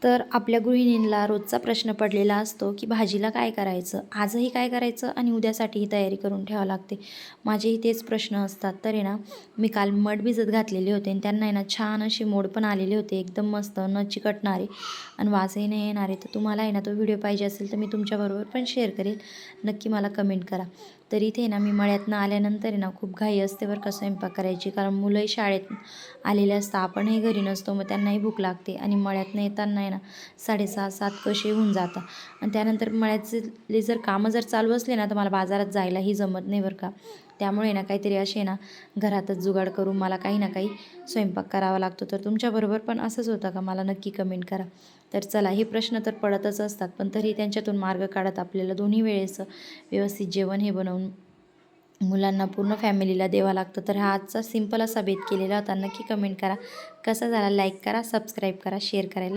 तर आपल्या गृहिणींना रोजचा प्रश्न पडलेला असतो की भाजीला काय करायचं, आजही काय करायचं आणि उद्यासाठीही तयारी करून ठेवावं लागते. माझेही तेच प्रश्न असतात. तर आहे ना, मी काल मठ भिजत घातलेले होते आणि त्यांना आहे ना छान अशी मोड पण आलेले होते, एकदम मस्त, न चिकटणारे आणि वासही नाही येणारे. तर तुम्हाला आहे ना तो व्हिडिओ पाहिजे असेल तर मी तुमच्याबरोबर पण शेअर करेल, नक्की मला कमेंट करा. तर इथे ना मी मळ्यातनं आल्यानंतर आहे ना खूप घाई असते बरं का स्वयंपाक करायची, कारण मुलंही शाळेत आलेले असतात, आपणही घरी नसतो, मग त्यांनाही भूक लागते आणि मळ्यातनं येताना आहे ना 6:30-7 कसे होऊन जातात. आणि त्यानंतर मळ्यातले जर कामं जर चालू असले ना तर मला बाजारात जायलाही जमत नाही बरं का. त्यामुळे ना काहीतरी असे ना घरातच जुगाड करून मला काही ना काही स्वयंपाक करावा लागतो. तर तुमच्याबरोबर पण असंच होतं का, मला नक्की कमेंट करा. तर चला, हे प्रश्न तर पडतच असतात, पण तरी त्यांच्यातून मार्ग काढत आपल्याला दोन्ही वेळेचं व्यवस्थित जेवण हे बनवून मुलांना, पूर्ण फॅमिलीला द्यावा लागतं. तर हा आजचा सिंपल असा बेत केलेला होता. नक्की कमेंट करा कसा झाला, लाईक करा, सबस्क्राईब करा, शेअर करायला